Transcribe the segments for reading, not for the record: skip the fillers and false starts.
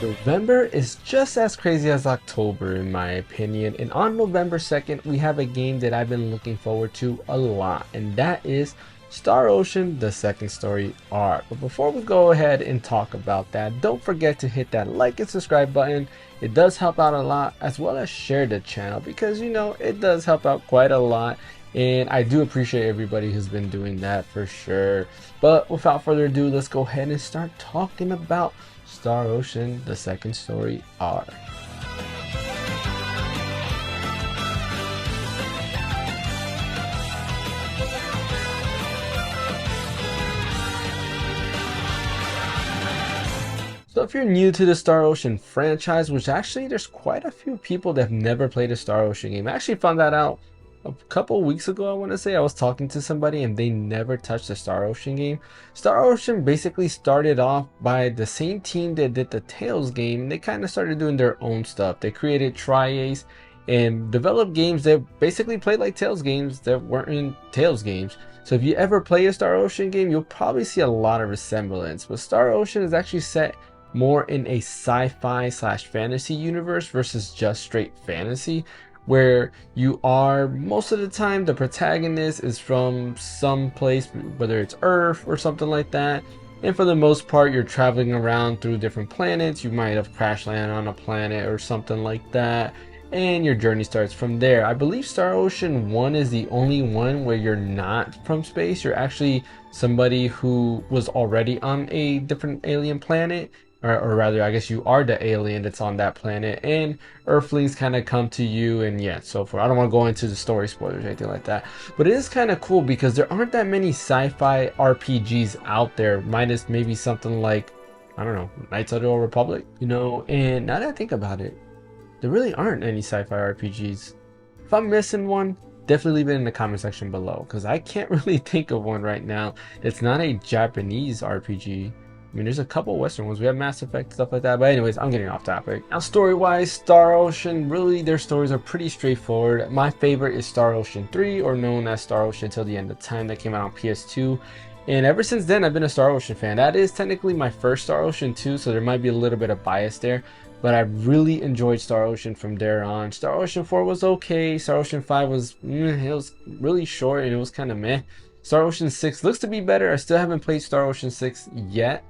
November is just as crazy as October in my opinion, and on November 2nd we have a game that I've been looking forward to a lot, and that is Star Ocean the Second Story Arc. But before we go ahead and talk about that, don't forget to hit that like and subscribe button. It does help out a lot, as well as share the channel because it does help out quite a lot, and I do appreciate everybody who's been doing that for sure. But without further ado, let's go ahead and start talking about Star Ocean the Second Story Arc. So if you're new to the Star Ocean franchise, which actually there's quite a few people that have never played a Star Ocean game. I actually found that out a couple weeks ago. I want to say I was talking to somebody and they never touched the Star Ocean game. Star Ocean basically started off by the same team that did the Tales game. They kind of started doing their own stuff. They created Tri-Ace and developed games that basically played like Tales games that weren't Tales games. So if you ever play a Star Ocean game, you'll probably see a lot of resemblance. But Star Ocean is actually set more in a sci-fi slash fantasy universe versus just straight fantasy, where you are most of the time the protagonist is from some place, whether it's Earth or something like that, and for the most part you're traveling around through different planets. You might have crash landed on a planet or something like that, and your journey starts from there. I believe Star Ocean 1 is the only one where you're not from space. You're actually somebody who was already on a different alien planet, or rather I guess you are the alien that's on that planet, and Earthlings kind of come to you, and yeah, so forth. I don't want to go into the story spoilers or anything like that, but it is kind of cool because there aren't that many sci-fi RPGs out there, minus maybe something like, I don't know, Knights of the Old Republic, and now that I think about it, there really aren't any sci-fi RPGs. If I'm missing one, definitely leave it in the comment section below, because I can't really think of one right now that's not a Japanese RPG. I mean, there's a couple Western ones. We have Mass Effect, stuff like that. But anyways, I'm getting off topic. Now, story-wise, Star Ocean, really, their stories are pretty straightforward. My favorite is Star Ocean 3, or known as Star Ocean Till the End of Time, that came out on PS2. And ever since then, I've been a Star Ocean fan. That is technically my first Star Ocean 2, so there might be a little bit of bias there. But I really enjoyed Star Ocean from there on. Star Ocean 4 was okay. Star Ocean 5 was, it was really short and it was kind of meh. Star Ocean 6 looks to be better. I still haven't played Star Ocean 6 yet,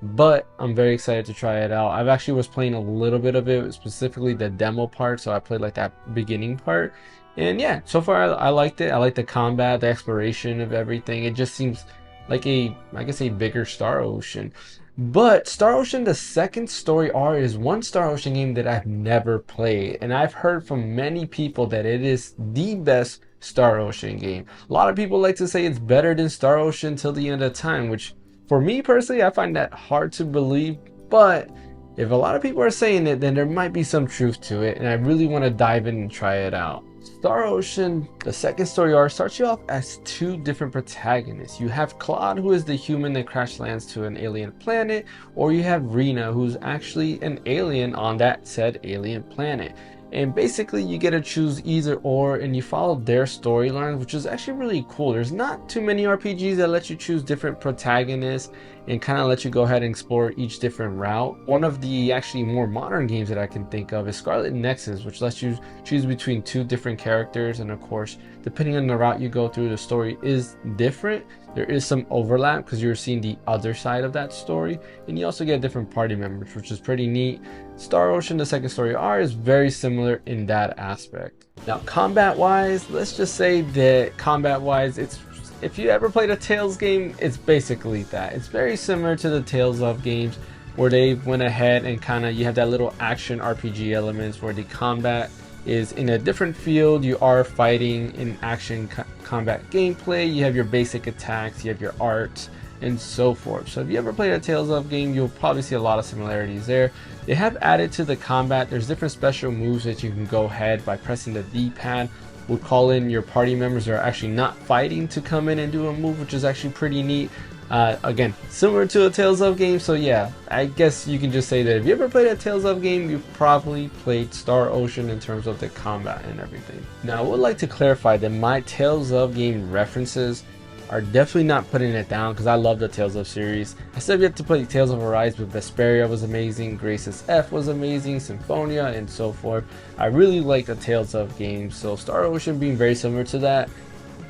but I'm very excited to try it out. I've actually was playing a little bit of it, specifically the demo part, so I played like that beginning part, and yeah, so far I liked it. I like the combat, the exploration of everything. It just seems like I guess a bigger Star Ocean. But Star Ocean the Second Story Arc is one Star Ocean game that I've never played, and I've heard from many people that it is the best Star Ocean game. A lot of people like to say it's better than Star Ocean Till the End of Time, which for me personally, I find that hard to believe, but if a lot of people are saying it, then there might be some truth to it, and I really want to dive in and try it out. Star Ocean, the Second Story Arc, starts you off as two different protagonists. You have Claude, who is the human that crash lands to an alien planet, or you have Rena, who's actually an alien on that said alien planet. And basically you get to choose either or, and you follow their storyline, which is actually really cool. There's not too many RPGs that let you choose different protagonists and kind of let you go ahead and explore each different route. One of the actually more modern games that I can think of is Scarlet Nexus, which lets you choose between two different characters, and of course, depending on the route you go through, the story is different. There is some overlap because you're seeing the other side of that story, and you also get different party members, which is pretty neat. Star Ocean the Second Story Arc is very similar in that aspect. Now, combat wise, let's just say that combat wise, it's, if you ever played a Tales game, it's basically that. It's very similar to the Tales of games, where they went ahead and kind of, you have that little action RPG elements where the combat is in a different field. You are fighting in action combat gameplay. You have your basic attacks, you have your art, and so forth. So if you ever played a Tales of game, you'll probably see a lot of similarities there. They have added to the combat, there's different special moves that you can go ahead by pressing the D-pad. Would call in your party members that are actually not fighting to come in and do a move, which is actually pretty neat. Again, similar to a Tales of game, so yeah, I guess you can just say that if you ever played a Tales of game, you've probably played Star Ocean in terms of the combat and everything. Now, I would like to clarify that my Tales of game references are definitely not putting it down because I love the Tales of series. I still have yet to play Tales of Arise, but Vesperia was amazing, Grace's F was amazing, Symphonia, and so forth. I really like the Tales of games, so Star Ocean being very similar to that,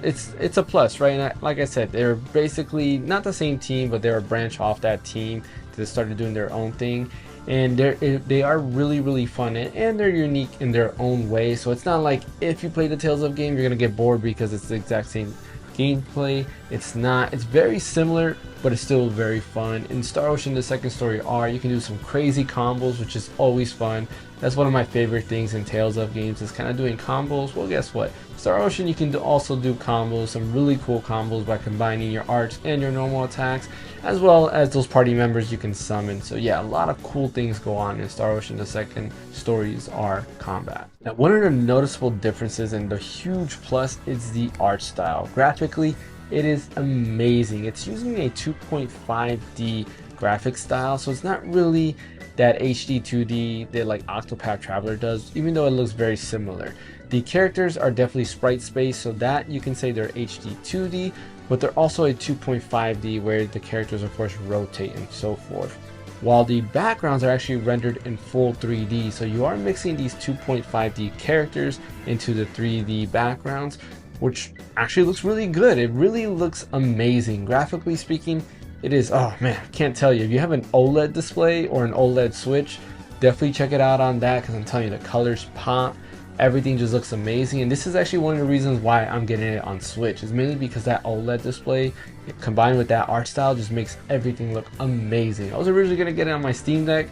it's a plus, right? And like I said, they're basically not the same team, but they're a branch off that team that started doing their own thing, and they are really fun, and they're unique in their own way. So it's not like if you play the Tales of game you're gonna get bored because it's the exact same gameplay. It's not. It's very similar, but it's still very fun. In Star Ocean: The Second Story R, you can do some crazy combos, which is always fun. That's one of my favorite things in Tales of games, is kind of doing combos. Well, guess what? Star Ocean, you can also do combos, some really cool combos by combining your arts and your normal attacks, as well as those party members you can summon. So yeah, a lot of cool things go on in Star Ocean: The Second Stories R combat. Now, one of the noticeable differences and the huge plus is the art style. Graphically, it is amazing. It's using a 2.5D graphic style, so it's not really that HD 2D that like Octopath Traveler does, even though it looks very similar. The characters are definitely sprite space, so that you can say they're HD 2D, but they're also a 2.5D where the characters of course rotate and so forth. While the backgrounds are actually rendered in full 3D, so you are mixing these 2.5D characters into the 3D backgrounds, which actually looks really good. It really looks amazing. Graphically speaking, it is, oh man, I can't tell you. If you have an OLED display or an OLED Switch, definitely check it out on that, because I'm telling you, the colors pop. Everything just looks amazing, and this is actually one of the reasons why I'm getting it on Switch. Is mainly because that OLED display combined with that art style just makes everything look amazing. I was originally going to get it on my Steam Deck,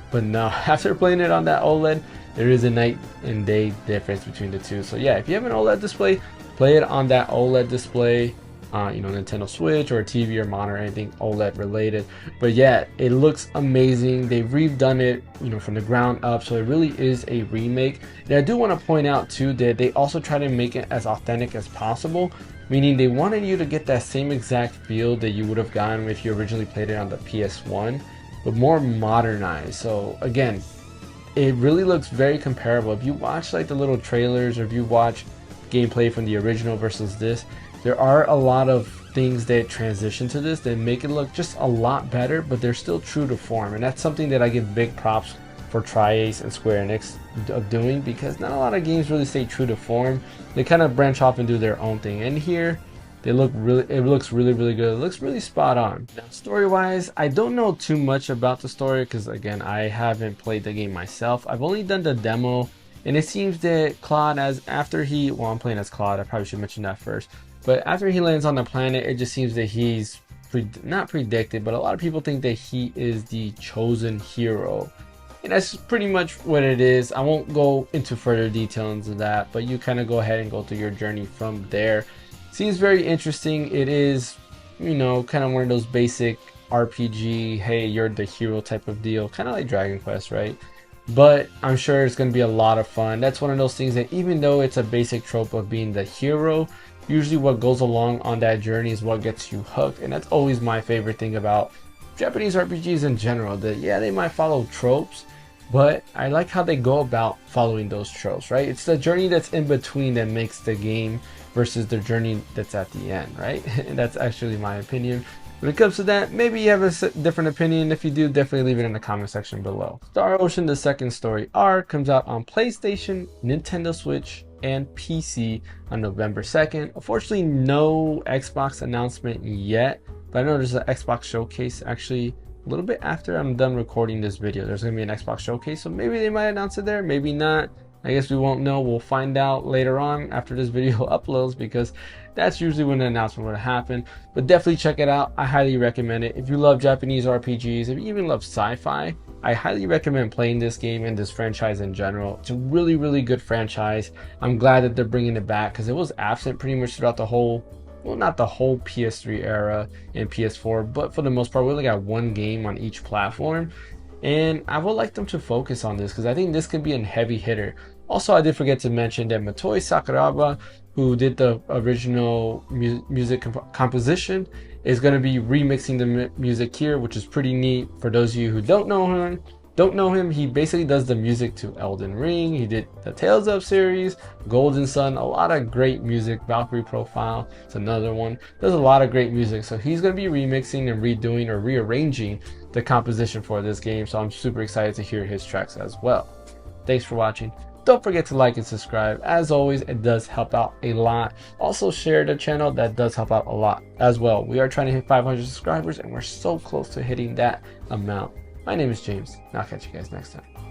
but no, after playing it on that OLED, there is a night and day difference between the two. So yeah, if you have an OLED display, play it on that OLED display. You know, Nintendo Switch or a TV or monitor, anything OLED related. But yeah, it looks amazing. They've redone it, you know, from the ground up, so it really is a remake. And I do want to point out too that they also try to make it as authentic as possible, meaning they wanted you to get that same exact feel that you would have gotten if you originally played it on the PS1, but more modernized. So again, it really looks very comparable. If you watch like the little trailers, or if you watch gameplay from the original versus this, there are a lot of things that transition to this that make it look just a lot better, but they're still true to form. And that's something that I give big props for Tri-Ace and Square Enix of doing, because not a lot of games really stay true to form. They kind of branch off and do their own thing. And here, it looks really good. It looks really spot on. Now, story wise, I don't know too much about the story because again, I haven't played the game myself. I've only done the demo, and it seems that Claude, I'm playing as Claude, I probably should mention that first. But after he lands on the planet, it just seems that he's not predicted, but a lot of people think that he is the chosen hero. And that's pretty much what it is. I won't go into further details of that, but you kind of go ahead and go through your journey from there. Seems very interesting. It is, you know, kind of one of those basic RPG, hey, you're the hero type of deal, kind of like Dragon Quest, right? But I'm sure it's going to be a lot of fun. That's one of those things that even though it's a basic trope of being the hero, usually what goes along on that journey is what gets you hooked. And that's always my favorite thing about Japanese RPGs in general, that yeah, they might follow tropes, but I like how they go about following those tropes, right? It's the journey that's in between that makes the game versus the journey that's at the end, right? And that's actually my opinion. When it comes to that, maybe you have a different opinion. If you do, definitely leave it in the comment section below. Star Ocean: The Second Story R comes out on PlayStation, Nintendo Switch, and PC on November 2nd. Unfortunately, no Xbox announcement yet, but I know there's an Xbox showcase actually a little bit after I'm done recording this video. There's going to be an Xbox showcase, so maybe they might announce it there, maybe not. I guess we won't know. We'll find out later on after this video uploads, because that's usually when the announcement would happen. But definitely check it out. I highly recommend it. If you love Japanese RPGs, if you even love sci-fi, I highly recommend playing this game and this franchise in general. It's a really good franchise. I'm glad that they're bringing it back, because it was absent pretty much throughout the whole, well, not the whole PS3 era and PS4, but for the most part we only got one game on each platform. And I would like them to focus on this, because I think this could be a heavy hitter. Also, I did forget to mention that Motoi Sakuraba, who did the original music composition, is going to be remixing the music here, which is pretty neat. For those of you who don't know him, don't know him, he basically does the music to Elden Ring. He did the Tales of series, Golden Sun, a lot of great music. Valkyrie Profile, it's another one. Does a lot of great music. So he's going to be remixing and redoing or rearranging the composition for this game. So I'm super excited to hear his tracks as well. Thanks for watching. Don't forget to like and subscribe. As always, it does help out a lot. Also share the channel, that does help out a lot as well. We are trying to hit 500 subscribers and we're so close to hitting that amount. My name is James, and I'll catch you guys next time.